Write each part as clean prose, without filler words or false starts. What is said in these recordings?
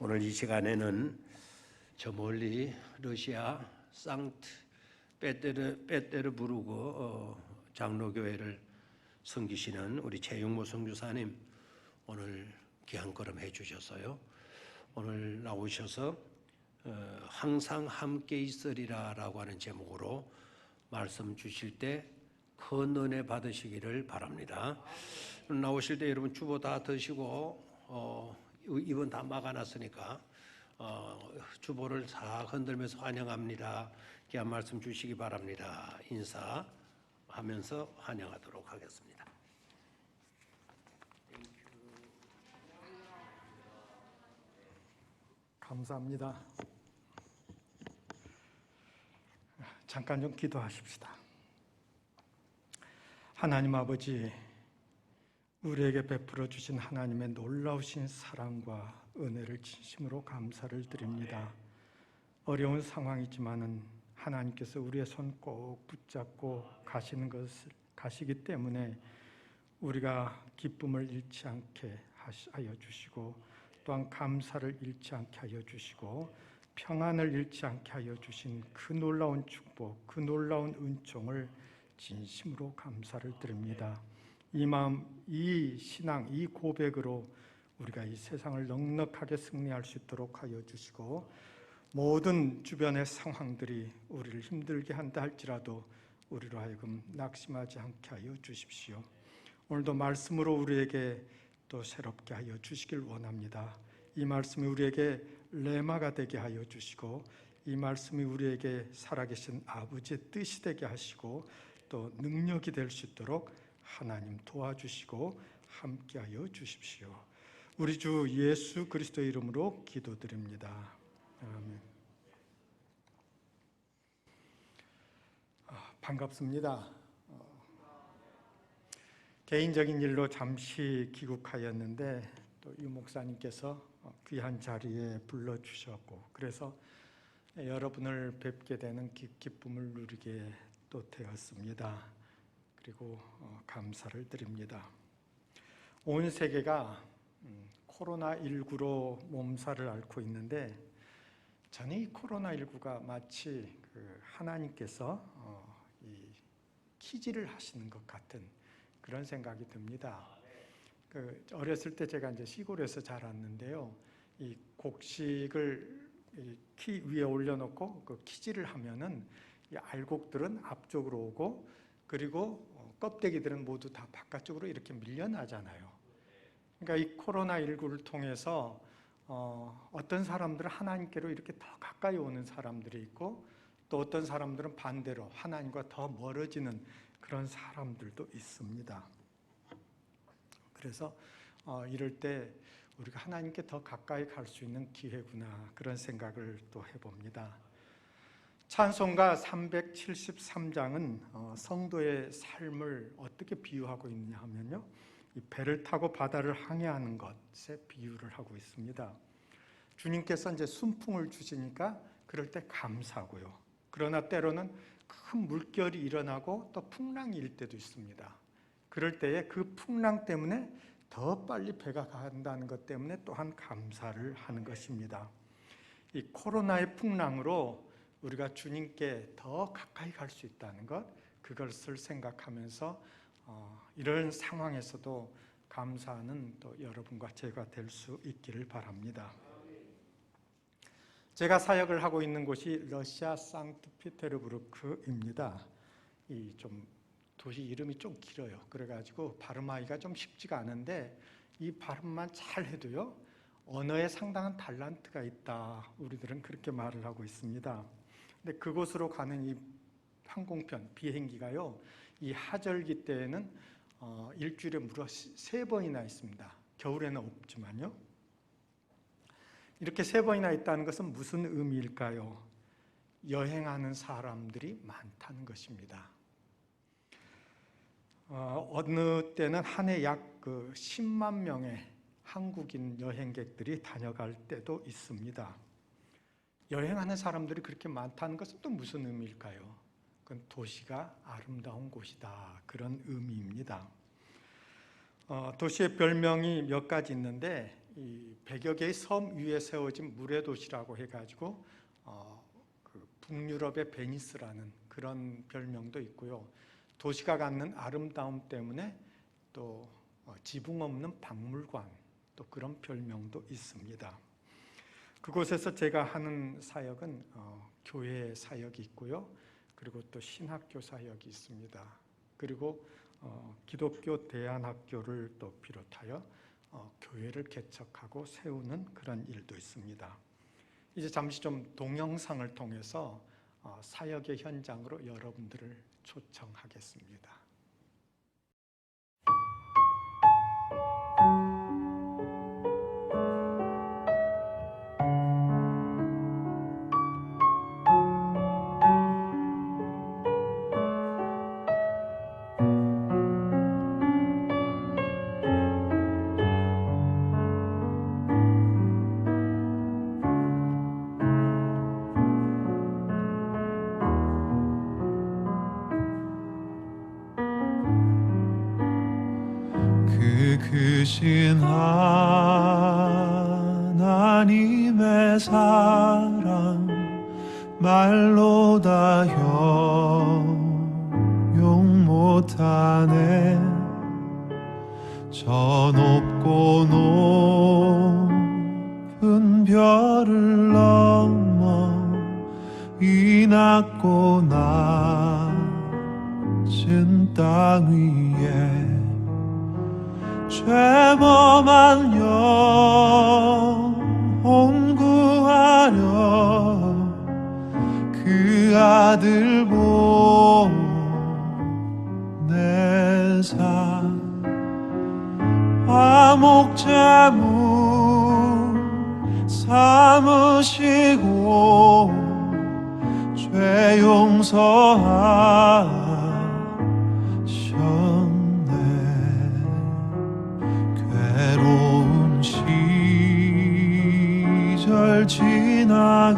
오늘 이 시간에는 저 멀리 러시아 상트 페테르부르크 장로교회를 섬기시는 우리 최용모 선교사님 오늘 귀한 걸음 해주셨어요. 오늘 나오셔서 항상 함께 있으리라 라고 하는 제목으로 말씀 주실 때 큰 은혜 받으시기를 바랍니다. 나오실 때 여러분 주보 다 드시고 입은 다 막아놨으니까 주보를 다 흔들면서 환영합니다. 귀한 말씀 주시기 바랍니다. 인사하면서 환영하도록 하겠습니다. 감사합니다. 잠깐 좀 기도하십시다. 하나님 아버지, 우리에게 베풀어 주신 하나님의 놀라우신 사랑과 은혜를 진심으로 감사를 드립니다. 어려운 상황이지만은 하나님께서 우리의 손 꼭 붙잡고 가시기 때문에 우리가 기쁨을 잃지 않게 하여 주시고, 또한 감사를 잃지 않게 하여 주시고, 평안을 잃지 않게 하여 주신 그 놀라운 축복, 그 놀라운 은총을 진심으로 감사를 드립니다. 이 마음, 이 신앙, 이 고백으로 우리가 이 세상을 넉넉하게 승리할 수 있도록 하여 주시고, 모든 주변의 상황들이 우리를 힘들게 한다 할지라도 우리로 하여금 낙심하지 않게 하여 주십시오. 오늘도 말씀으로 우리에게 또 새롭게 하여 주시길 원합니다. 이 말씀이 우리에게 레마가 되게 하여 주시고, 이 말씀이 우리에게 살아계신 아버지의 뜻이 되게 하시고, 또 능력이 될 수 있도록 하나님 도와주시고 함께하여 주십시오. 우리 주 예수 그리스도의 이름으로 기도드립니다. 아멘. 반갑습니다. 개인적인 일로 잠시 귀국하였는데 또 유 목사님께서 귀한 자리에 불러주셨고, 그래서 여러분을 뵙게 되는 기쁨을 누리게 또 되었습니다. 그리고 감사를 드립니다. 온 세계가 코로나19로 몸살을 앓고 있는데, 저는 이 코로나19가 마치 하나님께서 이 키질을 하시는 것 같은 그런 생각이 듭니다. 어렸을 때 제가 이제 시골에서 자랐는데요, 이 곡식을 키 위에 올려놓고 그 키질을 하면은 이 알곡들은 앞쪽으로 오고, 그리고 껍데기들은 모두 다 바깥쪽으로 이렇게 밀려나잖아요. 그러니까 이 코로나19를 통해서 어떤 사람들은 하나님께로 이렇게 더 가까이 오는 사람들이 있고, 또 어떤 사람들은 반대로 하나님과 더 멀어지는 그런 사람들도 있습니다. 그래서 이럴 때 우리가 하나님께 더 가까이 갈 수 있는 기회구나, 그런 생각을 또 해봅니다. 찬송가 373장은 성도의 삶을 어떻게 비유하고 있느냐 하면요, 이 배를 타고 바다를 항해하는 것에 비유를 하고 있습니다. 주님께서 이제 순풍을 주시니까 그럴 때 감사하고요. 그러나 때로는 큰 물결이 일어나고 또 풍랑이 일 때도 있습니다. 그럴 때에 그 풍랑 때문에 더 빨리 배가 간다는 것 때문에 또한 감사를 하는 것입니다. 이 코로나의 풍랑으로 우리가 주님께 더 가까이 갈 수 있다는 것, 그것을 생각하면서 이런 상황에서도 감사하는 또 여러분과 제가 될 수 있기를 바랍니다. 제가 사역을 하고 있는 곳이 러시아 상트페테르부르크입니다. 이 좀 도시 이름이 좀 길어요. 그래가지고 발음하기가 좀 쉽지가 않은데, 이 발음만 잘 해도요, 언어에 상당한 탤런트가 있다, 우리들은 그렇게 말을 하고 있습니다. 근데 그곳으로 가는 이 항공편 비행기가요, 이 하절기 때에는 일주일에 무려 3번이나 있습니다. 겨울에는 없지만요. 이렇게 3번이나 있다는 것은 무슨 의미일까요? 여행하는 사람들이 많다는 것입니다. 어느 때는 한 해 약 10만 명의 한국인 여행객들이 다녀갈 때도 있습니다. 여행하는 사람들이 그렇게 많다는 것은 또 무슨 의미일까요? 그건 도시가 아름다운 곳이다, 그런 의미입니다. 도시의 별명이 몇 가지 있는데, 이 100여 개의 섬 위에 세워진 물의 도시라고 해가지고 그 북유럽의 베니스라는 그런 별명도 있고요. 도시가 갖는 아름다움 때문에 또 지붕 없는 박물관, 또 그런 별명도 있습니다. 그곳에서 제가 하는 사역은 교회 사역이 있고요. 그리고 또 신학교 사역이 있습니다. 그리고 기독교 대안학교를 또 비롯하여 교회를 개척하고 세우는 그런 일도 있습니다. 이제 잠시 좀 동영상을 통해서 사역의 현장으로 여러분들을 초청하겠습니다. 크신 하나님의 사랑 말로 다 형용 못하네. 저 높고 높은 별을 넘어 이 낮고 낮은 땅 위에 죄범한 영혼 구하려 그 아들 보내사 화목제물 삼으시고 죄 용서하셨네. 괴로운 시절 지나가고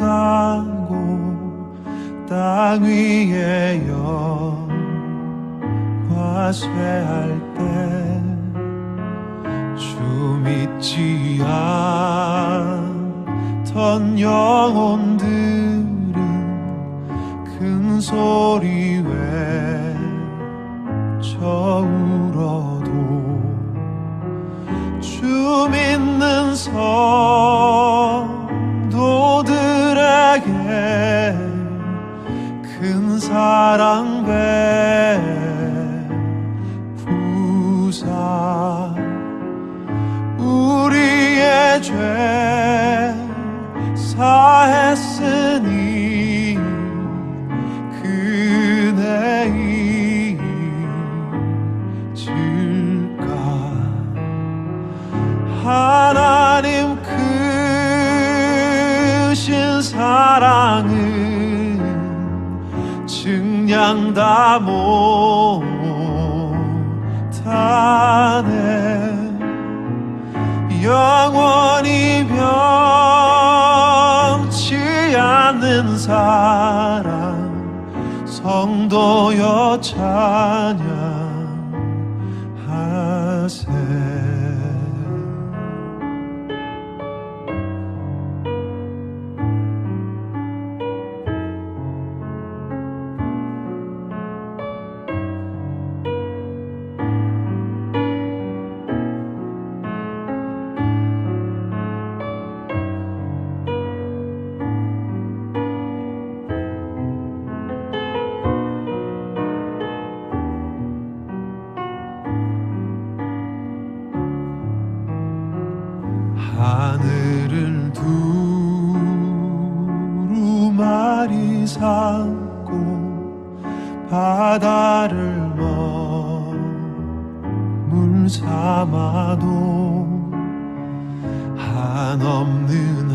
땅 위에 영화쇠할 때 주 믿지 않던 영혼들은 큰 소리 외쳐 울어도 주 믿는 성도들에게 큰 사랑 베푸사 우리의 죄 사했으니 그네 잊을까. 하나님 크신 사랑은 증량 다 못하네. 영원히 변치 않는 사랑 성도여 찬양하세. 하늘을 두루마리 삼고 바다를 머물 삼아도 한없는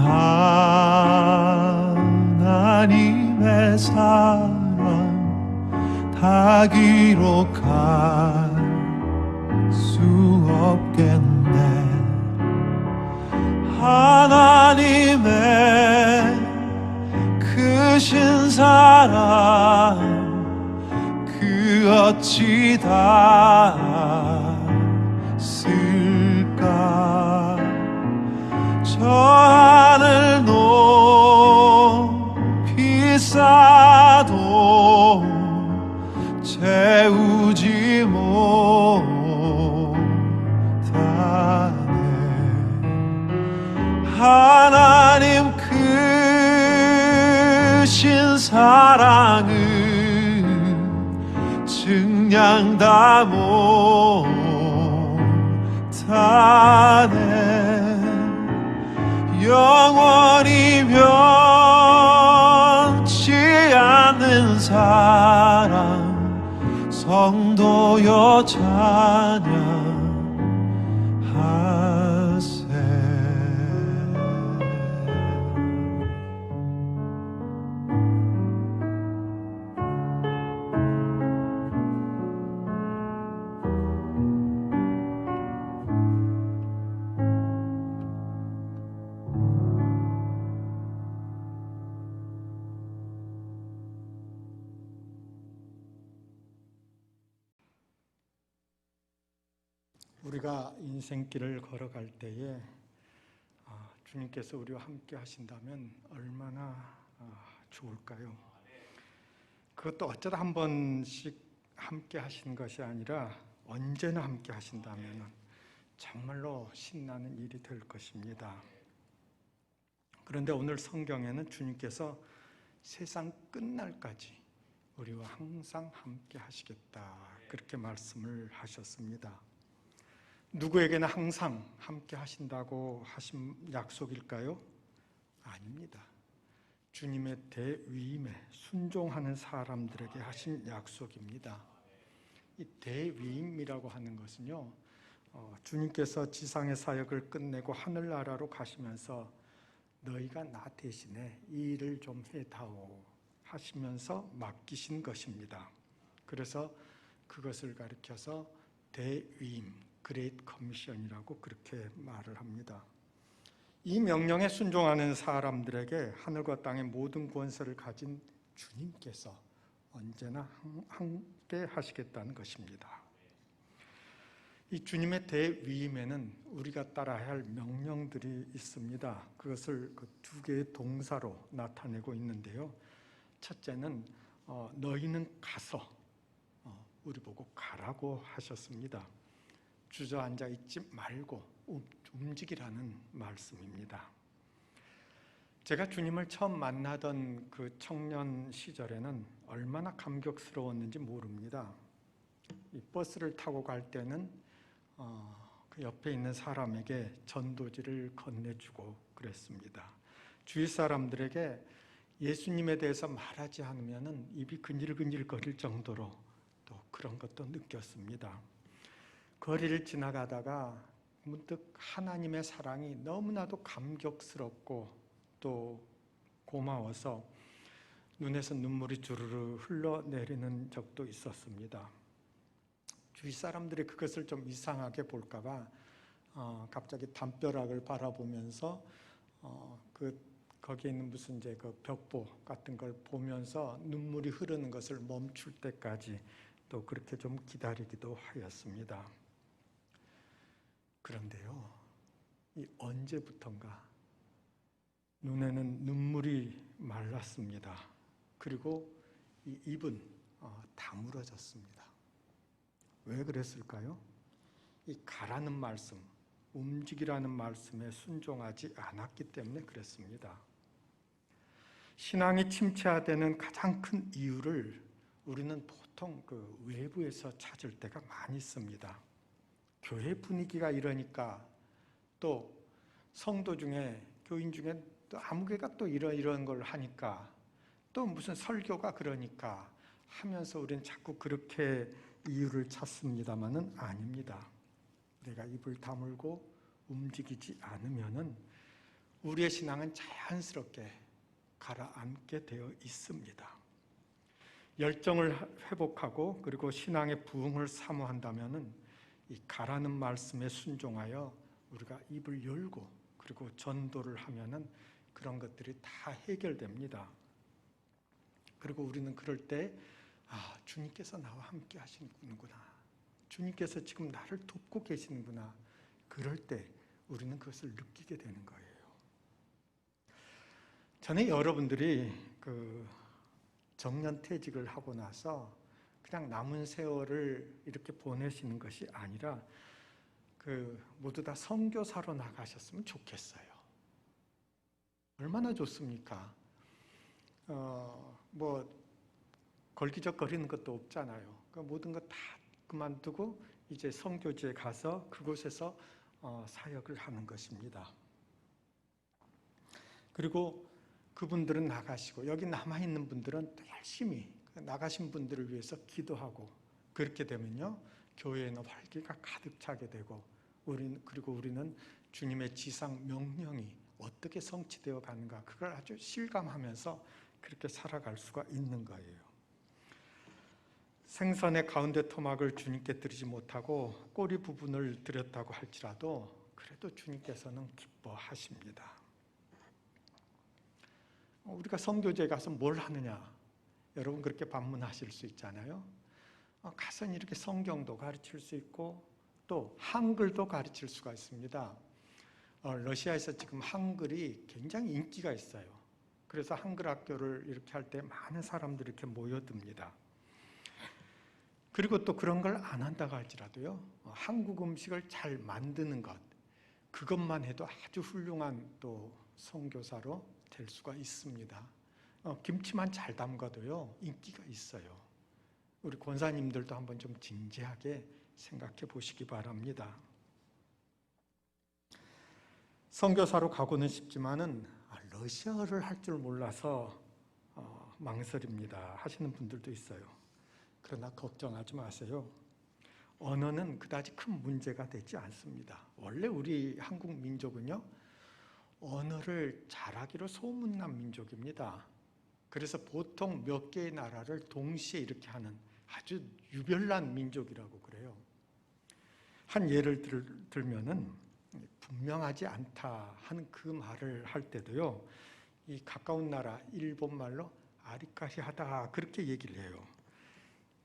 하나님의 사랑 다 기록할 수 없겠네. 하나님의 크신 사랑 그 어찌 다 쓸까. 하늘 높이 쌓아도 채우지 못하네. 하나님 크신 사랑은 증량 다 못하네. 영원히 변치 않는 사랑 성도여 찬양하세. 우리가 인생길을 걸어갈 때에 주님께서 우리와 함께 하신다면 얼마나 좋을까요? 그것도 어쩌다 한 번씩 함께 하신 것이 아니라 언제나 함께 하신다면 정말로 신나는 일이 될 것입니다. 그런데 오늘 성경에는 주님께서 세상 끝날까지 우리와 항상 함께 하시겠다, 그렇게 말씀을 하셨습니다. 누구에게나 항상 함께 하신다고 하신 약속일까요? 아닙니다. 주님의 대위임에 순종하는 사람들에게 하신 약속입니다. 이 대위임이라고 하는 것은요, 주님께서 지상의 사역을 끝내고 하늘나라로 가시면서 너희가 나 대신에 이 일을 좀 해다오 하시면서 맡기신 것입니다. 그래서 그것을 가리켜서 대위임, 그레이트 커미션이라고 그렇게 말을 합니다. 이 명령에 순종하는 사람들에게 하늘과 땅의 모든 권세를 가진 주님께서 언제나 함께 하시겠다는 것입니다. 이 주님의 대위임에는 우리가 따라야 할 명령들이 있습니다. 그것을 그 두 개의 동사로 나타내고 있는데요. 첫째는 너희는 가서, 우리 보고 가라고 하셨습니다. 주저앉아 있지 말고 움직이라는 말씀입니다. 제가 주님을 처음 만나던 그 청년 시절에는 얼마나 감격스러웠는지 모릅니다. 이 버스를 타고 갈 때는 그 옆에 있는 사람에게 전도지를 건네주고 그랬습니다. 주위 사람들에게 예수님에 대해서 말하지 않으면 입이 근질근질 거릴 정도로 또 그런 것도 느꼈습니다. 거리를 지나가다가 문득 하나님의 사랑이 너무나도 감격스럽고 또 고마워서 눈에서 눈물이 주르르 흘러내리는 적도 있었습니다. 주위 사람들이 그것을 좀 이상하게 볼까 봐 갑자기 담벼락을 바라보면서 거기에 있는 무슨 이제 그 벽보 같은 걸 보면서 눈물이 흐르는 것을 멈출 때까지 또 그렇게 좀 기다리기도 하였습니다. 그런데요, 이 언제부턴가 눈에는 눈물이 말랐습니다. 그리고 이 입은 다물어졌습니다. 왜 그랬을까요? 이 가라는 말씀, 움직이라는 말씀에 순종하지 않았기 때문에 그랬습니다. 신앙이 침체화되는 가장 큰 이유를 우리는 보통 그 외부에서 찾을 때가 많이 있습니다. 교회 분위기가 이러니까, 또 성도 중에, 교인 중에 또 아무 개가 또 이런 걸 하니까, 또 무슨 설교가 그러니까 하면서 우리는 자꾸 그렇게 이유를 찾습니다만은 아닙니다. 내가 입을 다물고 움직이지 않으면은 우리의 신앙은 자연스럽게 가라앉게 되어 있습니다. 열정을 회복하고 그리고 신앙의 부흥을 사모한다면은 이 가라는 말씀에 순종하여 우리가 입을 열고 그리고 전도를 하면은 그런 것들이 다 해결됩니다. 그리고 우리는 그럴 때 주님께서 나와 함께 하시는구나, 주님께서 지금 나를 돕고 계시는구나, 그럴 때 우리는 그것을 느끼게 되는 거예요. 저는 여러분들이 그 정년퇴직을 하고 나서 그냥 남은 세월을 이렇게 보내시는 것이 아니라 모두 다 선교사로 나가셨으면 좋겠어요. 얼마나 좋습니까? 걸기적거리는 것도 없잖아요. 모든 것 다 그만두고 이제 선교지에 가서 그곳에서 사역을 하는 것입니다. 그리고 그분들은 나가시고 여기 남아있는 분들은 또 열심히 나가신 분들을 위해서 기도하고, 그렇게 되면요 교회에는 활기가 가득 차게 되고 그리고 우리는 주님의 지상 명령이 어떻게 성취되어 가는가, 그걸 아주 실감하면서 그렇게 살아갈 수가 있는 거예요. 생선의 가운데 토막을 주님께 드리지 못하고 꼬리 부분을 드렸다고 할지라도 그래도 주님께서는 기뻐하십니다. 우리가 선교지에 가서 뭘 하느냐, 여러분 그렇게 반문하실 수 있잖아요. 가서 이렇게 성경도 가르칠 수 있고 또 한글도 가르칠 수가 있습니다. 러시아에서 지금 한글이 굉장히 인기가 있어요. 그래서 한글 학교를 이렇게 할 때 많은 사람들이 이렇게 모여듭니다. 그리고 또 그런 걸 안 한다고 할지라도요, 한국 음식을 잘 만드는 것, 그것만 해도 아주 훌륭한 또 선교사로 될 수가 있습니다. 김치만 잘 담가도요 인기가 있어요. 우리 권사님들도 한번 좀 진지하게 생각해 보시기 바랍니다. 선교사로 가고는 싶지만은 러시아어를 할 줄 몰라서 망설입니다 하시는 분들도 있어요. 그러나 걱정하지 마세요. 언어는 그다지 큰 문제가 되지 않습니다. 원래 우리 한국 민족은요 언어를 잘하기로 소문난 민족입니다. 그래서 보통 몇 개의 나라를 동시에 이렇게 하는 아주 유별난 민족이라고 그래요. 한 예를 들면은 분명하지 않다 하는 그 말을 할 때도요, 이 가까운 나라 일본 말로 아리까리하다 그렇게 얘기를 해요.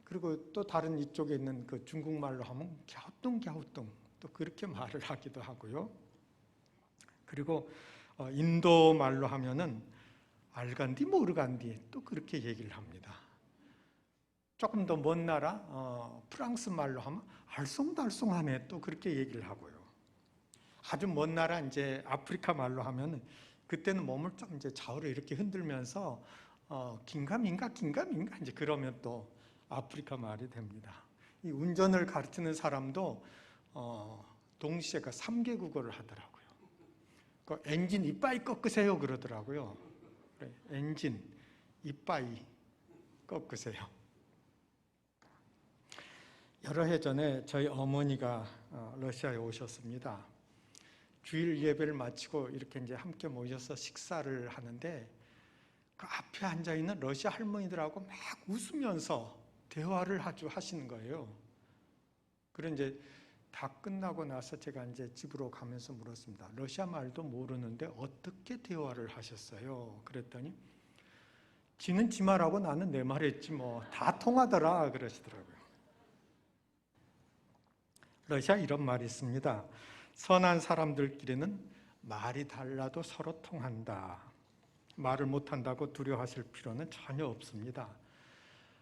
그리고 또 다른 이쪽에 있는 그 중국 말로 하면 갸우뚱갸우뚱 또 그렇게 말을 하기도 하고요. 그리고 인도 말로 하면은 알간디 모르간디 또 그렇게 얘기를 합니다. 조금 더 먼 나라 프랑스 말로 하면 알쏭달쏭하네 또 그렇게 얘기를 하고요. 아주 먼 나라 이제 아프리카 말로 하면 그때는 몸을 좀 이제 좌우로 이렇게 흔들면서 긴가민가 이제 그러면 또 아프리카 말이 됩니다. 이 운전을 가르치는 사람도 동시에 그 3개 국어를 하더라고요. 그 엔진 이빠이 꺾으세요 그러더라고요. 그래, 엔진 이빠이 꺾으세요. 여러 해 전에 저희 어머니가 러시아에 오셨습니다. 주일 예배를 마치고 이렇게 이제 함께 모여서 식사를 하는데 그 앞에 앉아 있는 러시아 할머니들하고 막 웃으면서 대화를 아주 하시는 거예요. 그래 이제 다 끝나고 나서 제가 이제 집으로 가면서 물었습니다. 러시아 말도 모르는데 어떻게 대화를 하셨어요? 그랬더니 지는 지 말하고 나는 내 말 했지 뭐 다 통하더라 그러시더라고요. 러시아 이런 말이 있습니다. 선한 사람들끼리는 말이 달라도 서로 통한다. 말을 못한다고 두려워하실 필요는 전혀 없습니다.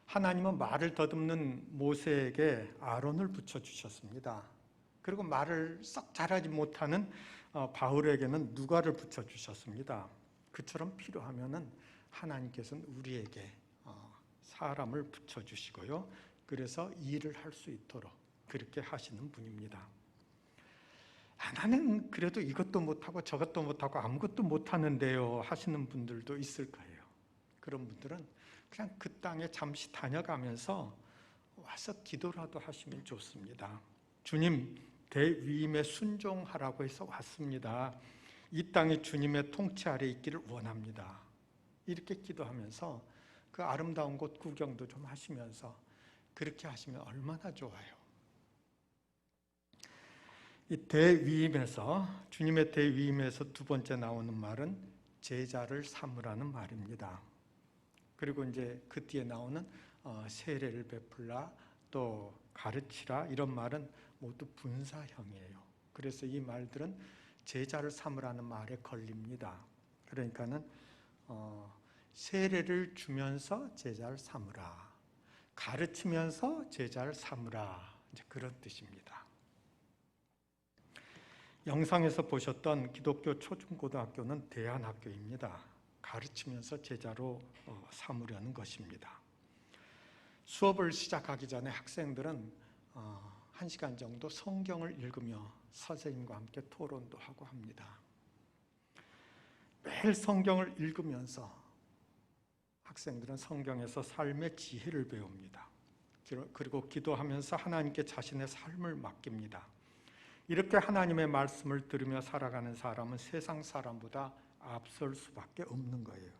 하나님은 말을 더듬는 모세에게 아론을 붙여주셨습니다. 그리고 말을 썩 잘하지 못하는 바울에게는 누가를 붙여주셨습니다. 그처럼 필요하면은 하나님께서는 우리에게 사람을 붙여주시고요. 그래서 일을 할 수 있도록 그렇게 하시는 분입니다. 나는 그래도 이것도 못하고 저것도 못하고 아무것도 못하는데요 하시는 분들도 있을 거예요. 그런 분들은 그냥 그 땅에 잠시 다녀가면서 와서 기도라도 하시면 좋습니다. 주님 대위임에 순종하라고 해서 왔습니다. 이 땅이 주님의 통치 아래 있기를 원합니다. 이렇게 기도하면서 그 아름다운 곳 구경도 좀 하시면서 그렇게 하시면 얼마나 좋아요. 이 대위임에서 주님의 대위임에서 두 번째 나오는 말은 제자를 삼으라는 말입니다. 그리고 이제 그 뒤에 나오는 세례를 베풀라 또 가르치라 이런 말은 모두 분사형이에요. 그래서 이 말들은 제자를 삼으라는 말에 걸립니다. 그러니까는 세례를 주면서 제자를 삼으라. 가르치면서 제자를 삼으라. 이제 그런 뜻입니다. 영상에서 보셨던 기독교 초중고등학교는 대안학교입니다. 가르치면서 제자로 삼으려는 것입니다. 수업을 시작하기 전에 학생들은 1시간 정도 성경을 읽으며 선생님과 함께 토론도 하고 합니다. 매일 성경을 읽으면서 학생들은 성경에서 삶의 지혜를 배웁니다. 그리고 기도하면서 하나님께 자신의 삶을 맡깁니다. 이렇게 하나님의 말씀을 들으며 살아가는 사람은 세상 사람보다 앞설 수밖에 없는 거예요.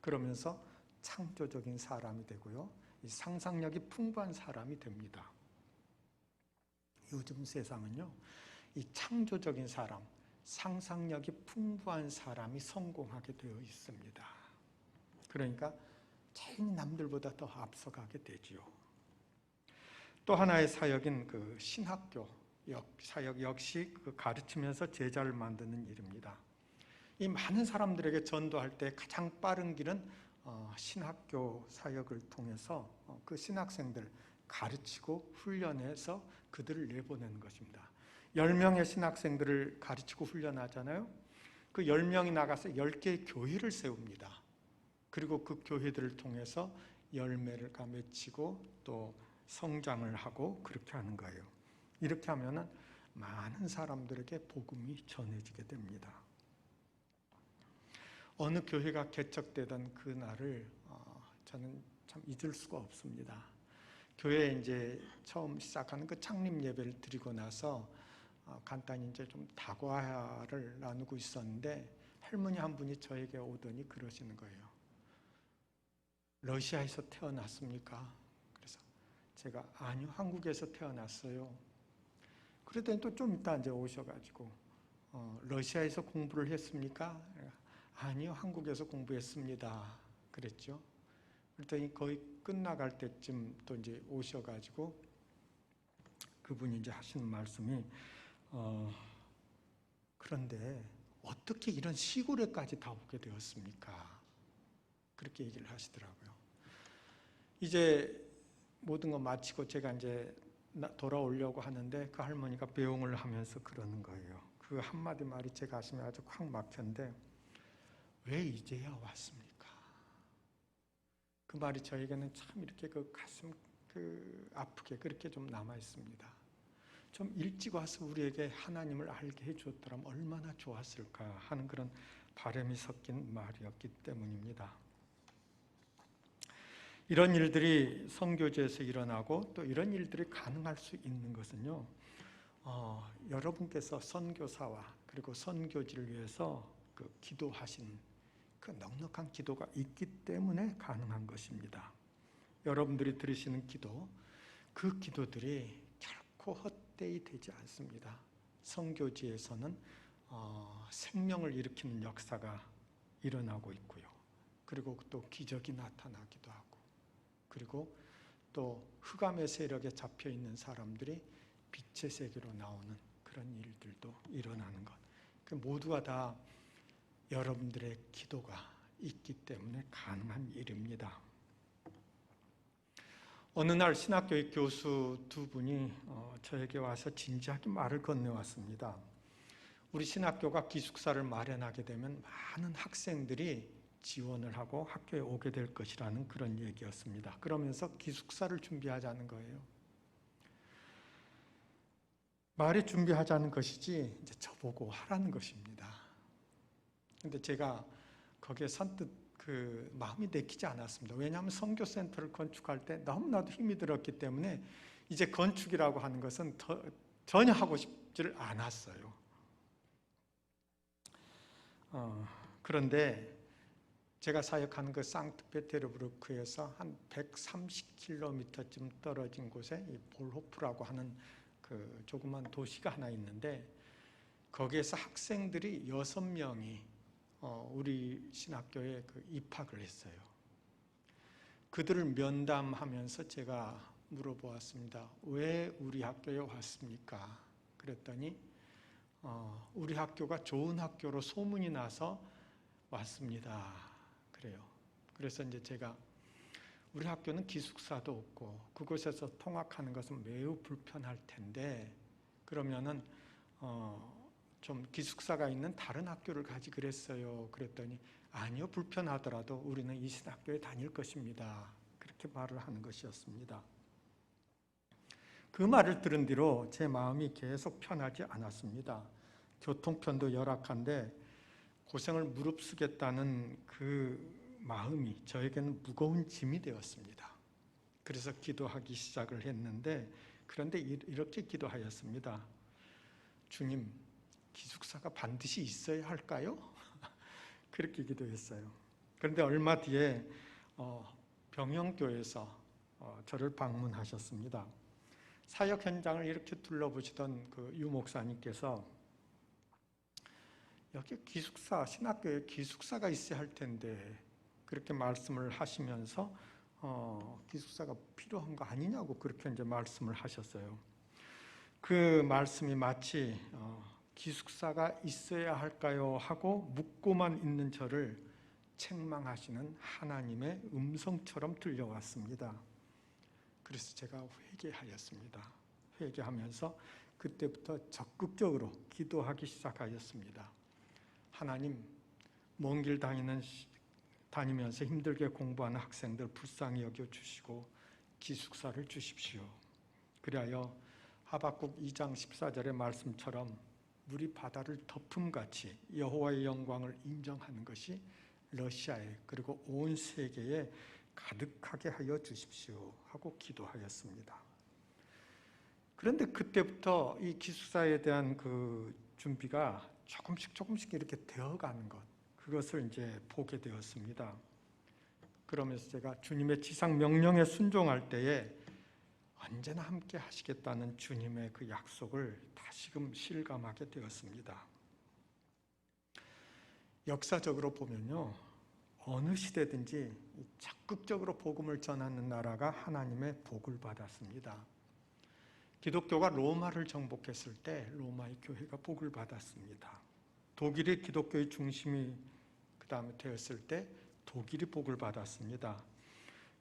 그러면서 창조적인 사람이 되고요, 이 상상력이 풍부한 사람이 됩니다. 요즘 세상은요, 이 창조적인 사람, 상상력이 풍부한 사람이 성공하게 되어 있습니다. 그러니까 자연히 남들보다 더 앞서가게 되지요. 또 하나의 사역인 그 신학교 사역 역시 그 가르치면서 제자를 만드는 일입니다. 이 많은 사람들에게 전도할 때 가장 빠른 길은 신학교 사역을 통해서 그 신학생들 가르치고 훈련해서 그들을 내보내는 것입니다. 10명의 신학생들을 가르치고 훈련하잖아요. 그 10명이 나가서 10개의 교회를 세웁니다. 그리고 그 교회들을 통해서 열매를 맺히고 또 성장을 하고 그렇게 하는 거예요. 이렇게 하면은 많은 사람들에게 복음이 전해지게 됩니다. 어느 교회가 개척되던 그 날을 저는 참 잊을 수가 없습니다. 교회에 이제 처음 시작하는 그 창립 예배를 드리고 나서 간단히 이제 좀 다과를 나누고 있었는데 할머니 한 분이 저에게 오더니 그러시는 거예요. 러시아에서 태어났습니까? 그래서 제가 아니요, 한국에서 태어났어요. 그러더니 또 좀 이따 이제 오셔가지고 러시아에서 공부를 했습니까? 아니요, 한국에서 공부했습니다. 그랬죠. 그랬더니 거의 끝나갈 때쯤 또 이제 오셔가지고 그분이 이제 하시는 말씀이 그런데 어떻게 이런 시골에까지 다 오게 되었습니까? 그렇게 얘기를 하시더라고요. 이제 모든 거 마치고 제가 이제 돌아오려고 하는데 그 할머니가 배웅을 하면서 그러는 거예요. 그 한마디 말이 제 가슴에 아주 콱 막혔는데 왜 이제야 왔습니까? 그 말이 저에게는 참 이렇게 그 가슴 아프게 그렇게 좀 남아 있습니다. 좀 일찍 와서 우리에게 하나님을 알게 해주었더라면 얼마나 좋았을까 하는 그런 바람이 섞인 말이었기 때문입니다. 이런 일들이 선교지에서 일어나고 또 이런 일들이 가능할 수 있는 것은요, 여러분께서 선교사와 그리고 선교지를 위해서 그 기도하신 그 넉넉한 기도가 있기 때문에 가능한 것입니다. 여러분들이 드리시는 기도, 그 기도들이 결코 헛되이 되지 않습니다. 선교지에서는 생명을 일으키는 역사가 일어나고 있고요. 그리고 또 기적이 나타나기도 하고, 그리고 또 흑암의 세력에 잡혀 있는 사람들이 빛의 세계로 나오는 그런 일들도 일어나는 것. 그 모두가 다 여러분들의 기도가 있기 때문에 가능한 일입니다. 어느 날 신학교의 교수 두 분이 저에게 와서 진지하게 말을 건네왔습니다. 우리 신학교가 기숙사를 마련하게 되면 많은 학생들이 지원을 하고 학교에 오게 될 것이라는 그런 얘기였습니다. 그러면서 기숙사를 준비하자는 거예요. 말이 준비하자는 것이지 이제 저보고 하라는 것입니다. 근데 제가 거기에 선뜻 그 마음이 내키지 않았습니다. 왜냐하면 선교센터를 건축할 때 너무나도 힘이 들었기 때문에 이제 건축이라고 하는 것은 전혀 하고 싶지를 않았어요. 그런데 제가 사역하는 그 상트페테르부르크에서 한 130km쯤 떨어진 곳에 이 볼호프라고 하는 그 조그만 도시가 하나 있는데 거기에서 학생들이 6명이 우리 신학교에 그 입학을 했어요. 그들을 면담하면서 제가 물어보았습니다. 왜 우리 학교에 왔습니까? 그랬더니 우리 학교가 좋은 학교로 소문이 나서 왔습니다. 그래요. 그래서 이제 제가 우리 학교는 기숙사도 없고 그곳에서 통학하는 것은 매우 불편할 텐데 그러면은 좀 기숙사가 있는 다른 학교를 가지 그랬어요. 그랬더니 아니요, 불편하더라도 우리는 이 신학교에 다닐 것입니다. 그렇게 말을 하는 것이었습니다. 그 말을 들은 뒤로 제 마음이 계속 편하지 않았습니다. 교통편도 열악한데 고생을 무릅쓰겠다는 그 마음이 저에게는 무거운 짐이 되었습니다. 그래서 기도하기 시작을 했는데 그런데 이렇게 기도하였습니다. 주님, 기숙사가 반드시 있어야 할까요? 그렇게 기도했어요. 그런데 얼마 뒤에 병영교에서 저를 방문하셨습니다. 사역 현장을 이렇게 둘러보시던 그 유 목사님께서 여기 기숙사, 신학교에 기숙사가 있어야 할 텐데 그렇게 말씀을 하시면서 기숙사가 필요한 거 아니냐고 그렇게 이제 말씀을 하셨어요. 그 말씀이 마치 기숙사가 있어야 할까요? 하고 묻고만 있는 저를 책망하시는 하나님의 음성처럼 들려왔습니다. 그래서 제가 회개하였습니다. 회개하면서 그때부터 적극적으로 기도하기 시작하였습니다. 하나님, 먼 길 다니면서 힘들게 공부하는 학생들 불쌍히 여겨주시고 기숙사를 주십시오. 그리하여 하박국 2장 14절의 말씀처럼 물이 바다를 덮음같이 여호와의 영광을 인정하는 것이 러시아에 그리고 온 세계에 가득하게 하여 주십시오 하고 기도하였습니다. 그런데 그때부터 이 기숙사에 대한 그 준비가 조금씩 이렇게 되어가는 것, 그것을 이제 보게 되었습니다. 그러면서 제가 주님의 지상 명령에 순종할 때에 언제나 함께 하시겠다는 주님의 그 약속을 다시금 실감하게 되었습니다. 역사적으로 보면요, 어느 시대든지 적극적으로 복음을 전하는 나라가 하나님의 복을 받았습니다. 기독교가 로마를 정복했을 때 로마의 교회가 복을 받았습니다. 독일이 기독교의 중심이 그 다음에 되었을 때 독일이 복을 받았습니다.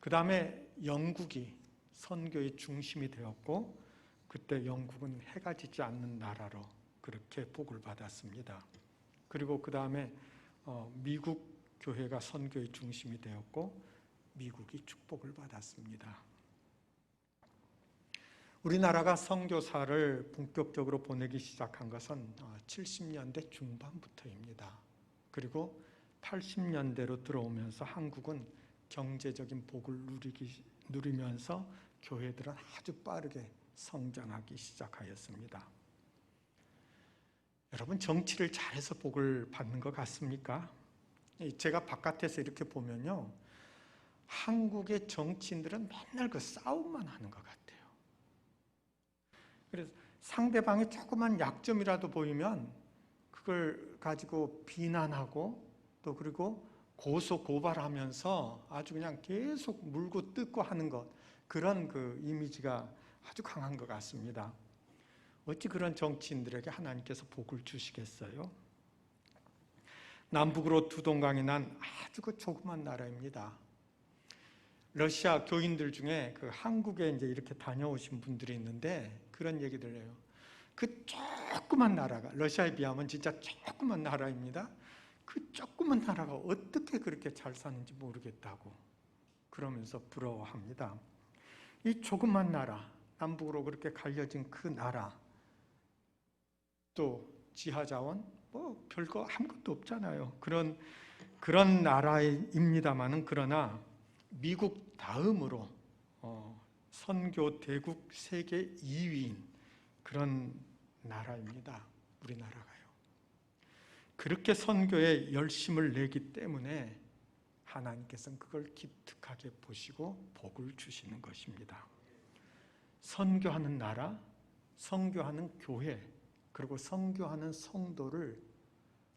그 다음에 영국이 선교의 중심이 되었고 그때 영국은 해가 지지 않는 나라로 그렇게 복을 받았습니다. 그리고 그 다음에 미국 교회가 선교의 중심이 되었고 미국이 축복을 받았습니다. 우리나라가 선교사를 본격적으로 보내기 시작한 것은 70년대 중반부터입니다. 그리고 80년대로 들어오면서 한국은 경제적인 복을 누리면서 교회들은 아주 빠르게 성장하기 시작하였습니다. 여러분, 정치를 잘해서 복을 받는 것 같습니까? 제가 바깥에서 이렇게 보면요, 한국의 정치인들은 맨날 그 싸움만 하는 것 같아요. 그래서 상대방이 조그만 약점이라도 보이면 그걸 가지고 비난하고 또 그리고 고소 고발하면서 아주 그냥 계속 물고 뜯고 하는 것, 그런 그 이미지가 아주 강한 것 같습니다. 어찌 그런 정치인들에게 하나님께서 복을 주시겠어요? 남북으로 두 동강이 난 아주 그 조그만 나라입니다. 러시아 교인들 중에 그 한국에 이제 이렇게 다녀오신 분들이 있는데 그런 얘기들 해요. 그 조그만 나라가, 러시아에 비하면 진짜 조그만 나라입니다. 그 조그만 나라가 어떻게 그렇게 잘 사는지 모르겠다고 그러면서 부러워합니다. 이 조그만 나라, 남북으로 그렇게 갈려진 그 나라, 또 지하자원 뭐 별거 아무것도 없잖아요. 그런 나라입니다만은, 그러나 미국 다음으로 선교 대국 세계 2위인 그런 나라입니다. 우리나라가요. 그렇게 선교에 열심을 내기 때문에 하나님께서는 그걸 기특하게 보시고 복을 주시는 것입니다. 선교하는 나라, 선교하는 교회, 그리고 선교하는 성도를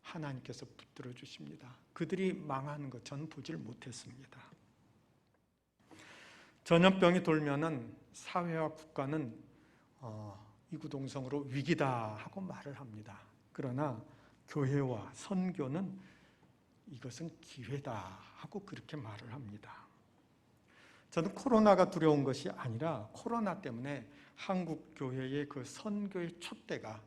하나님께서 붙들어 주십니다. 그들이 망하는 것 저는 보질 못했습니다. 전염병이 돌면은 사회와 국가는 이구동성으로 위기다 하고 말을 합니다. 그러나 교회와 선교는 이것은 기회다 하고 그렇게 말을 합니다. 저는 코로나가 두려운 것이 아니라 코로나 때문에 한국 교회의 그 선교의 촛대가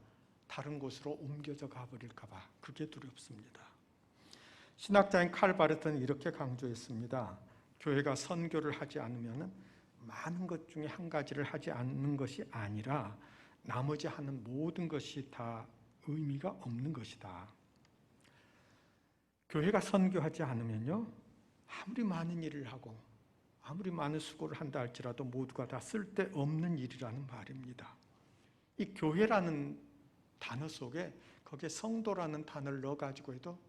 다른 곳으로 옮겨져 가버릴까 봐 그게 두렵습니다. 신학자인 칼 바르트는 이렇게 강조했습니다. 교회가 선교를 하지 않으면 많은 것 중에 한 가지를 하지 않는 것이 아니라 나머지 하는 모든 것이 다 의미가 없는 것이다. 교회가 선교하지 않으면요, 아무리 많은 일을 하고 아무리 많은 수고를 한다 할지라도 모두가 다 쓸데없는 일이라는 말입니다. 이 교회라는 단어 속에 거기에 성도라는 단어를 넣어가지고 해도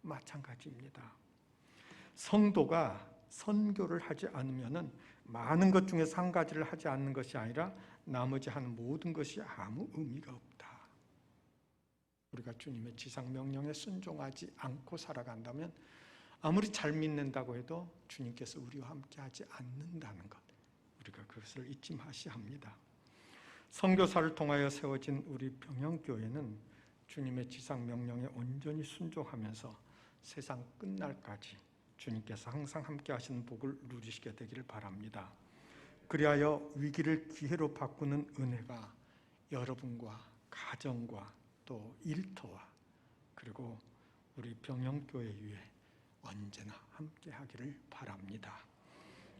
마찬가지입니다. 성도가 선교를 하지 않으면 많은 것 중에서 한 가지를 하지 않는 것이 아니라 나머지 하는 모든 것이 아무 의미가 없다. 우리가 주님의 지상명령에 순종하지 않고 살아간다면 아무리 잘 믿는다고 해도 주님께서 우리와 함께 하지 않는다는 것, 우리가 그것을 잊지 마셔야 합니다. 선교사를 통하여 세워진 우리 병영교회는 주님의 지상명령에 온전히 순종하면서 세상 끝날까지 주님께서 항상 함께 하시는 복을 누리시게 되기를 바랍니다. 그리하여 위기를 기회로 바꾸는 은혜가 여러분과 가정과 또 일터와 그리고 우리 병영교회 위에 언제나 함께 하기를 바랍니다.